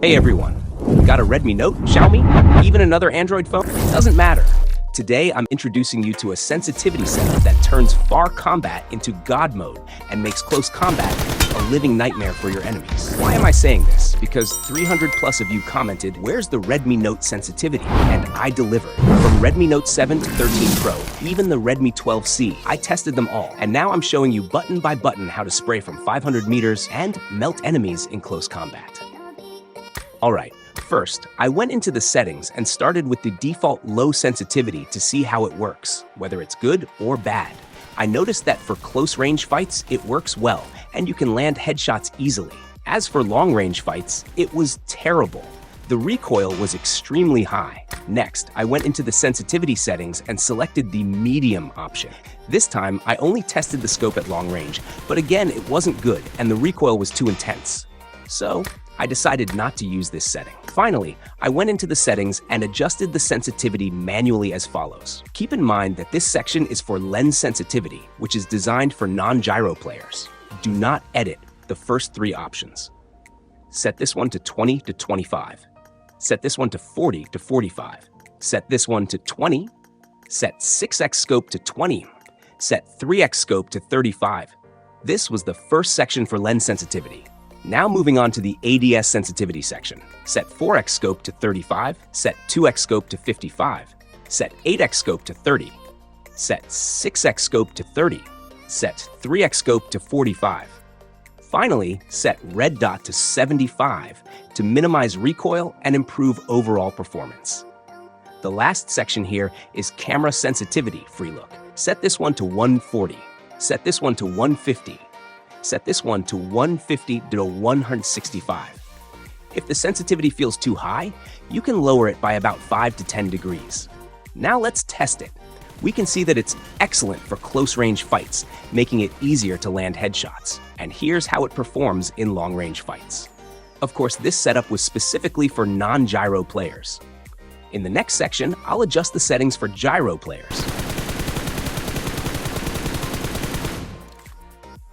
Hey everyone, got a Redmi Note, Xiaomi, even another Android phone? Doesn't matter. Today I'm introducing you to a sensitivity setup that turns far combat into God mode and makes close combat a living nightmare for your enemies. Why am I saying this? Because 300 plus of you commented, where's the Redmi Note sensitivity? And I delivered. From Redmi Note 7 to 13 Pro, even the Redmi 12C, I tested them all. And now I'm showing you button by button how to spray from 500 meters and melt enemies in close combat. Alright, first, I went into the settings and started with the default low sensitivity to see how it works, whether it's good or bad. I noticed that for close-range fights, it works well, and you can land headshots easily. As for long-range fights, it was terrible. The recoil was extremely high. Next, I went into the sensitivity settings and selected the medium option. This time, I only tested the scope at long range, but again, it wasn't good, and the recoil was too intense. So, I decided not to use this setting. Finally, I went into the settings and adjusted the sensitivity manually as follows. Keep in mind that this section is for lens sensitivity, which is designed for non-gyro players. Do not edit the first three options. Set this one to 20 to 25. Set this one to 40 to 45. Set this one to 20. Set 6x scope to 20. Set 3x scope to 35. This was the first section for lens sensitivity. Now moving on to the ADS sensitivity section. Set 4x scope to 35, set 2x scope to 55, set 8x scope to 30, set 6x scope to 30, set 3x scope to 45. Finally, set red dot to 75 to minimize recoil and improve overall performance. The last section here is camera sensitivity free look. Set this one to 140, set this one to 150, set this one to 150 to 165. If the sensitivity feels too high, you can lower it by about 5 to 10 degrees. Now let's test it. We can see that it's excellent for close-range fights, making it easier to land headshots. And here's how it performs in long-range fights. Of course, this setup was specifically for non-gyro players. In the next section, I'll adjust the settings for gyro players.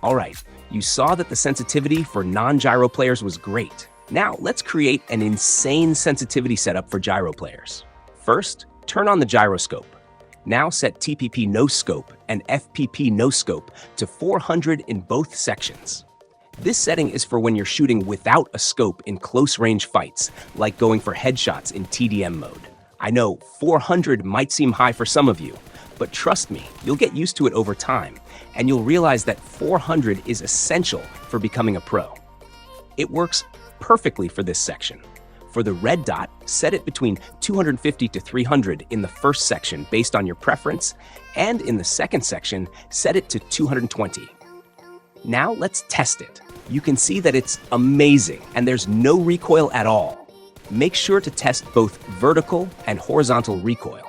Alright, you saw that the sensitivity for non-gyro players was great. Now, let's create an insane sensitivity setup for gyro players. First, turn on the gyroscope. Now set TPP no scope and FPP no scope to 400 in both sections. This setting is for when you're shooting without a scope in close-range fights, like going for headshots in TDM mode. I know 400 might seem high for some of you, but trust me, you'll get used to it over time, and you'll realize that 400 is essential for becoming a pro. It works perfectly for this section. For the red dot, set it between 250 to 300 in the first section based on your preference, and in the second section, set it to 220. Now let's test it. You can see that it's amazing, and there's no recoil at all. Make sure to test both vertical and horizontal recoil.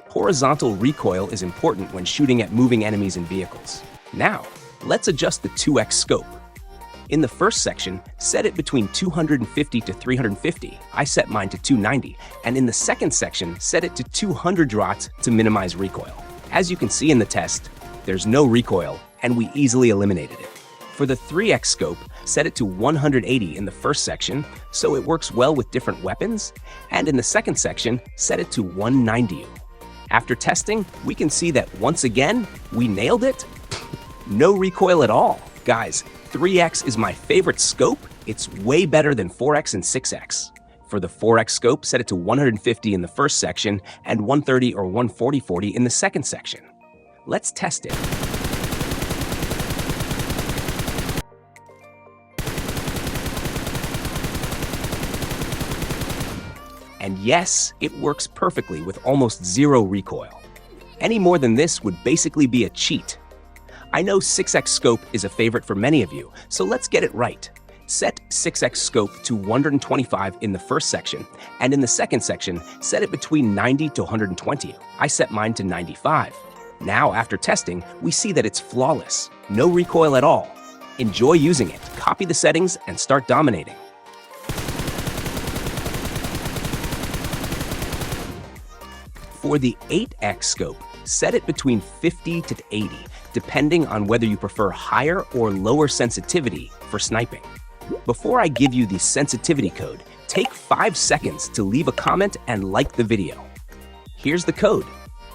Horizontal recoil is important when shooting at moving enemies and vehicles. Now, let's adjust the 2x scope. In the first section, set it between 250 to 350. I set mine to 290. And in the second section, set it to 200 drops to minimize recoil. As you can see in the test, there's no recoil, and we easily eliminated it. For the 3x scope, set it to 180 in the first section, so it works well with different weapons. And in the second section, set it to 190. After testing, we can see that once again, we nailed it. No recoil at all. Guys, 3x is my favorite scope. It's way better than 4x and 6x. For the 4x scope, set it to 150 in the first section and 130 or 140/40 in the second section. Let's test it. And yes, it works perfectly with almost zero recoil. Any more than this would basically be a cheat. I know 6x scope is a favorite for many of you, so let's get it right. Set 6x scope to 125 in the first section, and in the second section, set it between 90 to 120. I set mine to 95. Now, after testing, we see that it's flawless. No recoil at all. Enjoy using it. Copy the settings and start dominating. For the 8x scope, set it between 50 to 80, depending on whether you prefer higher or lower sensitivity for sniping. Before I give you the sensitivity code, Take 5 seconds to leave a comment and like the video. Here's the code.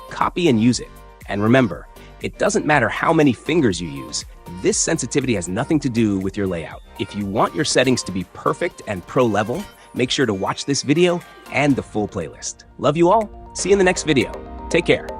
Copy and use it. And remember, it doesn't matter how many fingers you use. This sensitivity has nothing to do with your layout. If you want your settings to be perfect and pro level, make sure to watch this video and the full playlist. Love you all. See you in the next video. Take care.